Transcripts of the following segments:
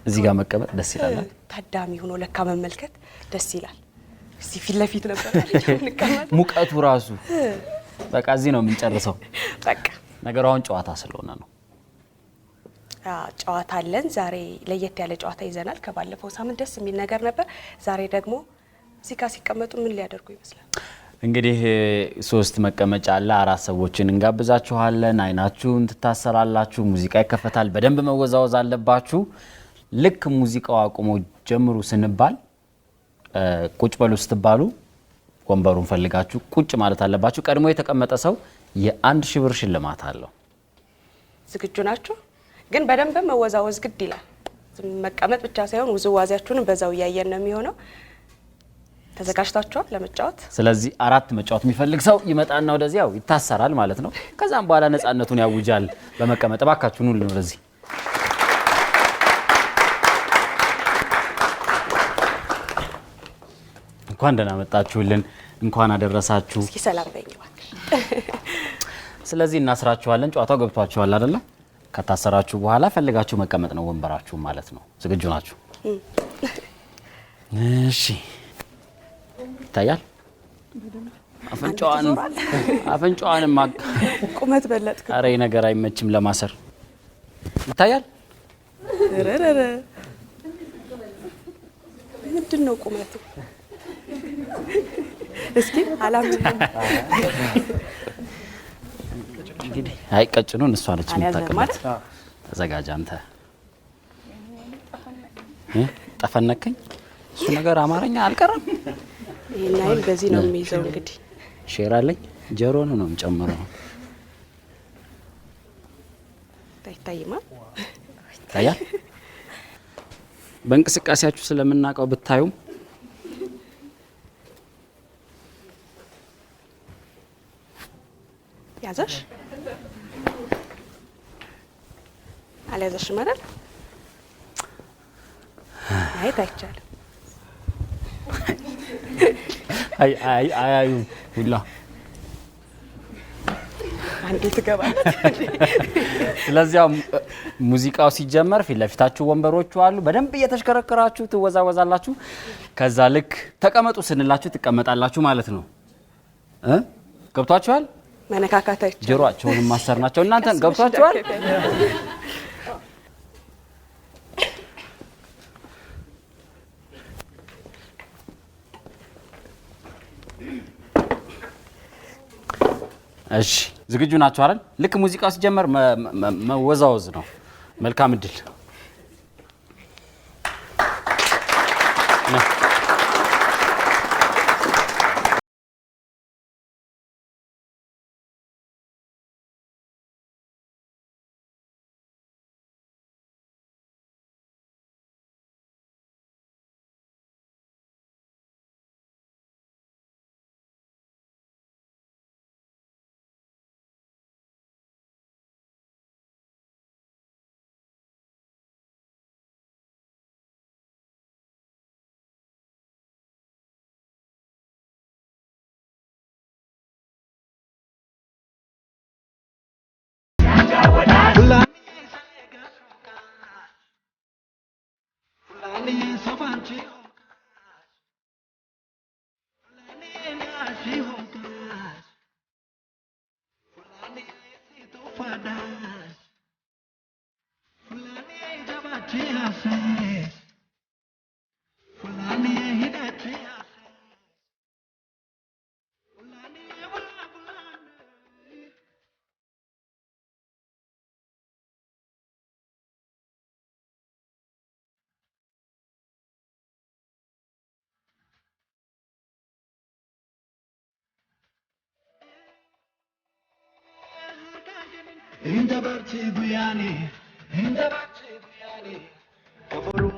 እዚህ ጋር መቀመጥ ደስ ይላል ታዳሚ ሆኖ ለካ መመልከት ደስ ይላል እስቲ ፊት ለፊት ነበር እንቀመጥ ሙቀቱ ራሱ በቃ እዚህ ነው የምንጨርሰው በቃ ነገር አሁን ጨዋታ ስለሆነ ነው ጨዋታ አለን ዛሬ ለየት ያለ ጨዋታ ይዘናል ከባለፈው ሳምንት ደስ የሚል ነገር ነበር ዛሬ ደግሞ እዚህ ጋር ሲቀመጡ ምን ሊያደርጉ ይመስላል እንግዲህ 3 መቀመጫ አለ 4 ሰዎችን እንጋብዛችኋለን አይናችሁን ትታሰራላችሁ ሙዚቃ ይከፈታል በደንብ መወዛወዝ አለባችሁ ልክ ሙዚቃው አቁሞ ጀምሩ ስንባል ቁጭ በሉ ስትባሉ ወንበሩን ፈልጋችሁ ቁጭ ማለት አለባችሁ ቀድሞ የተቀመጠ ሰው የ1000 ብር ሽልማት አለው ዝግጁ ናችሁ ግን በደንብ መወዛወዝ ግድ ይላል መቀመጥ ብቻ ሳይሆን ውዝዋዜያችሁን በዛው ያያየን ነው የሚሆነው ተዘጋጅታችኋል ለመጫወት ስለዚህ 4 መጫወት የሚፈልግ ሰው ይመጣና ወደዚያው ይታሰራል ማለት ነው ከዛም በኋላ ነፃነቱን ያውጃል በመቀመጥ ባካችሁ ሁሉ ነው ለዚህ እንኳን ደህና መጣችሁልን እንኳን አደረሳችሁ እስኪ ሰላም በእኛ ስለዚህ እናስራችኋለን ጨዋታው ገብቷችኋል አይደል ከታሰራችሁ በኋላ ፈልጋችሁ መቀመጥ ነው ወንበራችሁ ማለት ነው ዝግጁ ናችሁ እሺ ታያል አፈንጫዋን ቁመት በለጥኩ አሬ ነገር አይመችም ለማሰር ታያል ረረረ ምንድነው ቁመቱ እስኪ አላም እንግዲህ አይቀጭኑን እሷ ነች የምታቀመጥ ተዘጋጅ አንተ ጠፈነከኝ እሱ ነገር አማርኛ አልቀረም ይሄን በዚህ ነው የሚይዘው እንግዲህ ሼር አለኝ ጀሮን ነው ጨምረው ታይታይማ ታያ በእንቅስቃሴያችሁ ስለምናቀው ብታዩ ያዛሽ አለያዘሽ ማለት አይ ታይቻለ አይ ሁላ አንዴ ትገባለች ስለዚህ ሙዚቃው ሲጀመር ፊት ለፊታችሁ ወንበሮቹ አሉ በደንብ እየተሽከረከራችሁ ትወዛወዛላችሁ ከዛ ልክ ተቀመጡ ስንላችሁ ትቀመጣላችሁ ማለት ነው ገብቷችኋል መነካካት አይቻልም ጆሮአቸውን ማሰርናቸው እናንተን ገብቷችኋል እሺ ዝግጁ ናችሁ አይደል ልክ ሙዚቃው ሲጀመር መወዛወዝ ነው መልካም እድል Inda barchi guyani kafaru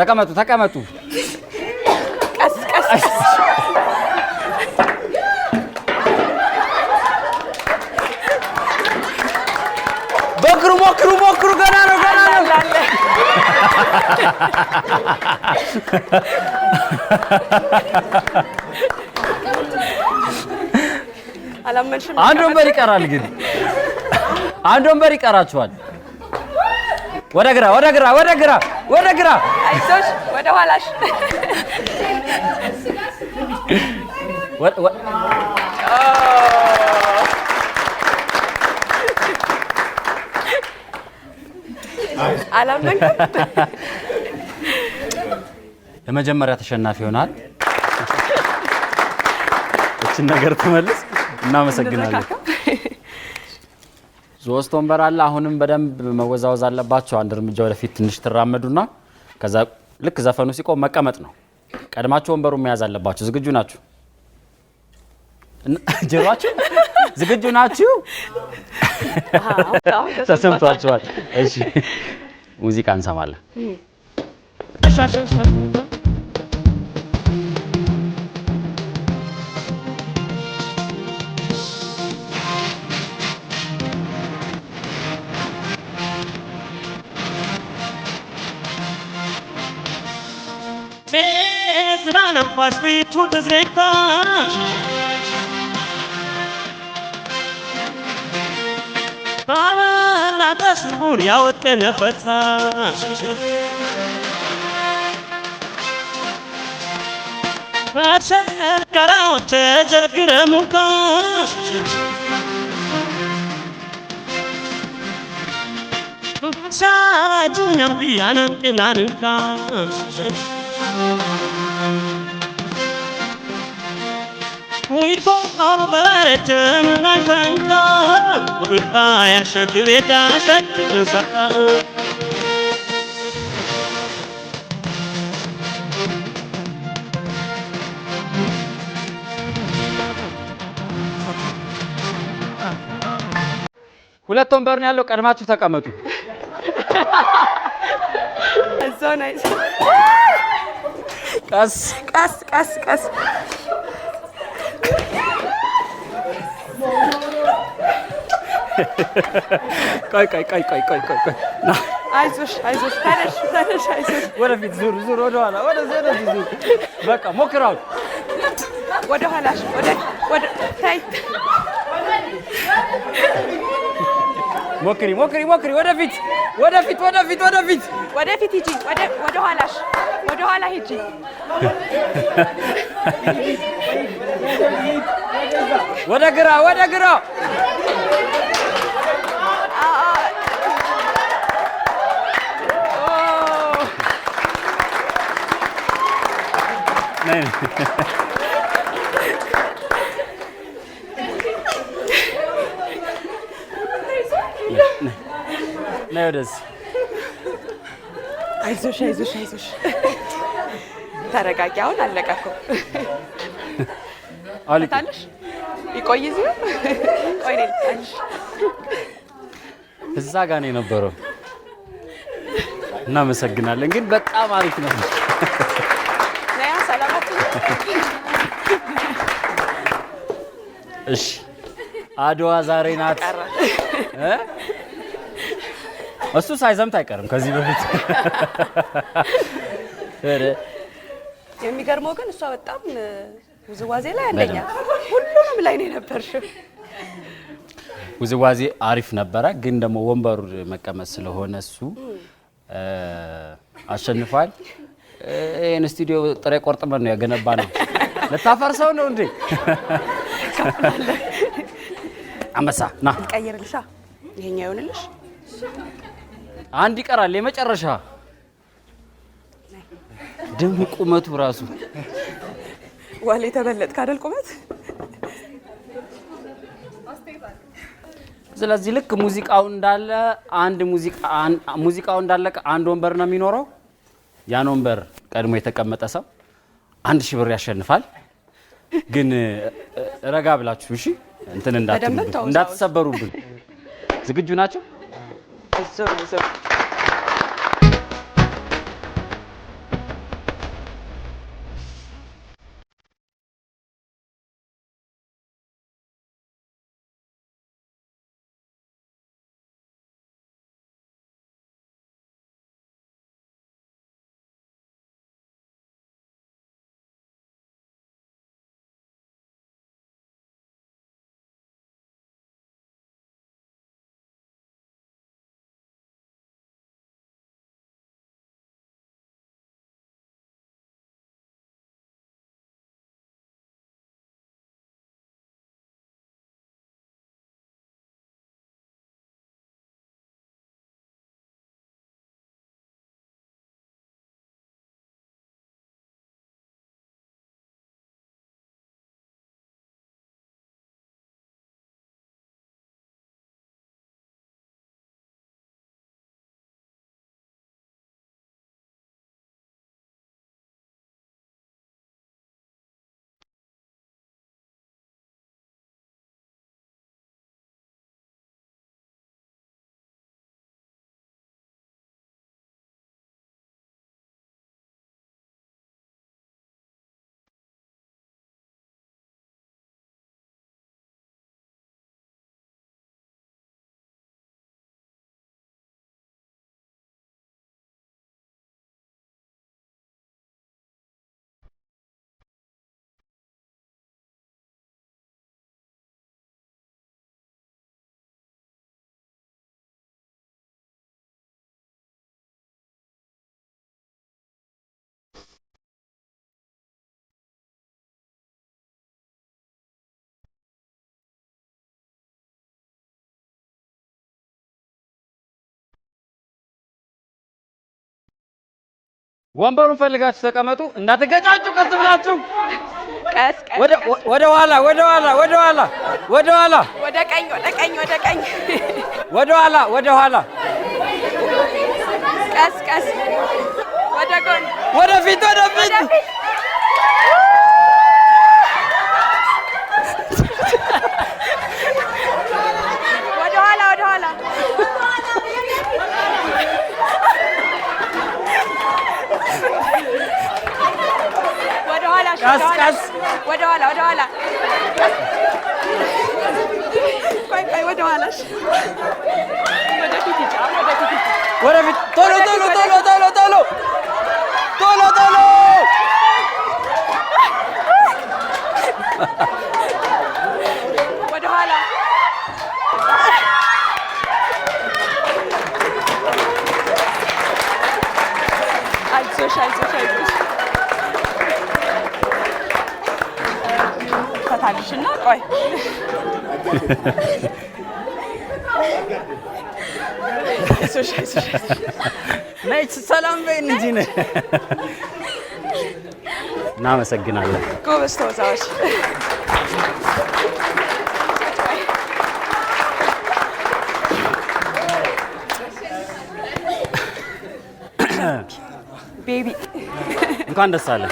ተቀመጡ ተቀመጡ። ቀስ ቀስ ሞክሩ ገና ነው አላመንሽም? አንድ ወንበር ይቀራል ግን አንድ ወንበር ይቀራችኋል። ወደ ግራ አይዞሽ ወደ ኋላሽ አላመንኩም። የመጀመሪያ ተሸናፊ ይሆናል። እቺን ነገር ተመልስ። እናመሰግናለን። 3 ወንበር አለ። አሁንም በደንብ መወዛወዝ አለባቸው። አንድ እርምጃ ወደፊት ትንሽ ትራመዱና ከዛ ልክ ዘፈኑ ሲቆም መቀመጥ ነው። ቀድማችሁ ወንበሩን መያዝ አለባችሁ። ዝግጁ ናችሁ? ጀሯችሁ ዝግጁ ናችሁ? ተሰምቷችኋል? እሺ ሙዚቃ እንሰማለን። Mesrana faz feito desreitar. Para nada seguro e ao telefonar. Acha carão te jagiramuka. Sai dunham bianam inaruka. We both over it, and I thank God. I should do it, I said to the ሁለት ወንበር ነው ያለው። ቀድማችሁ ተቀመጡ። እዛው ነው። ቀስ ቀስ ቀስ ቀስ ቆይ አይዞሽ ተነሽ አይዞሽ። ወደፊት ዙር ወደኋላ ወደዚህ ዙር። በቃ ሞክራው። ወደ ኋላሽ ወደ ታይ ሞክሪ ወደፊት ሂጂ። ወደ ኋላሽ ወደ ኋላ ሂጂ። ወደ ግራ ነይ ወደዚህ። አይዞሽ ተረጋጊ። አሁን አለቀ እኮ። አልታለሽ ይቆይ እዚህ ነው። ቆይ ነኝ ልታለሽ። እዛ ጋር ነው የነበረው። እናመሰግናለን። ግን በጣም አሪፍ ነው። ነያ ሰላማት። እሺ አድዋ ዛሬ ናት። እሱ ሳይዘምት አይቀርም ከዚህ በፊት። የሚገርመው ግን እሷ በጣም ውዝዋዜ ላይ አንደኛ፣ ሁሉንም ላይ ነው የነበርሽው። ውዝዋዜ አሪፍ ነበረ። ግን ደግሞ ወንበሩ መቀመጥ ስለሆነ እሱ አሸንፏል። ይሄን ስቱዲዮ ጥሬ ቆርጥመን ነው ያገነባ ነው። ለታፈርሰው ነው እንዴ? አንበሳ ና ቀይርልሻ። ይሄኛው ይሆንልሽ። አንድ ይቀራል የመጨረሻ። ደም ቁመቱ ራሱ ዋሌ ተበለጥ ካደል ቁመት። ስለዚህ ልክ ሙዚቃው እንዳለቀ አንድ ወንበር ነው የሚኖረው። ያን ወንበር ቀድሞ የተቀመጠ ሰው 1000 ብር ያሸንፋል። ግን ረጋ ብላችሁ እሺ፣ እንትን እንዳትሰበሩብን። ዝግጁ ናቸው? ወንበሩን ፈልጋችሁ ተቀመጡ እንዳትገጫጩ ቀስ ብላችሁ ቀስ ወደ ኋላ ወደ ቀኝ ወደ ኋላ ቀስ ወደ ጎን ወደፊት ወደ ኋላ ቀስ ወደ ኋላ ቆይ ወደ ኋላሽ ወደፊት ቶሎ ወደ ኋላ አይዞሽ ፈታልሽና ቆይ አይዞሽ ነይ ሰላም በይን እንጂ ነይ እናመሰግናለን ጎበዝ ተወዛዋዥ ቤቢ እንኳን ደስ አለ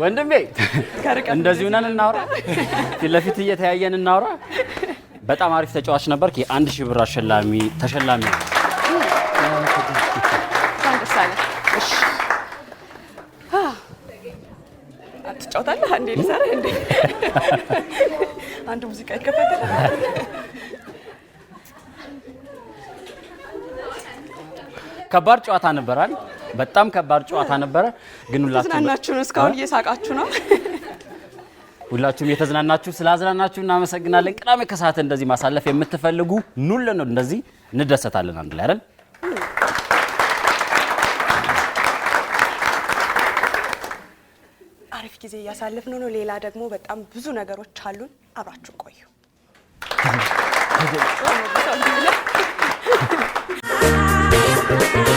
ወንድሜ እንደዚህ ሆነን እናውራ ፊት ለፊት እየተያየን እናውራ በጣም አሪፍ ተጫዋች ነበርክ የ1000 ብር ተሸላሚ ነው እሺ አትጫወታለህ አንዴ ልሰራ እንዴ አንድ ሙዚቃ ይከፈታል ከባድ ጨዋታ ነበር አይደል በጣም ከባድ ጨዋታ ነበረ ግን ሁላችሁም እስካሁን እየሳቃችሁ ነው ሁላችሁም የተዝናናችሁ ስላዝናናችሁ እናመሰግናለን ቅዳሜ ከሰዓት እንደዚህ ማሳለፍ የምትፈልጉ ኑልን ነው እንደዚህ እንደሰታለን አንድ ላይ አይደል አሪፍ ጊዜ እያሳለፍን ነው ሌላ ደግሞ በጣም ብዙ ነገሮች አሉን አብራችሁ ቆዩ Thank you.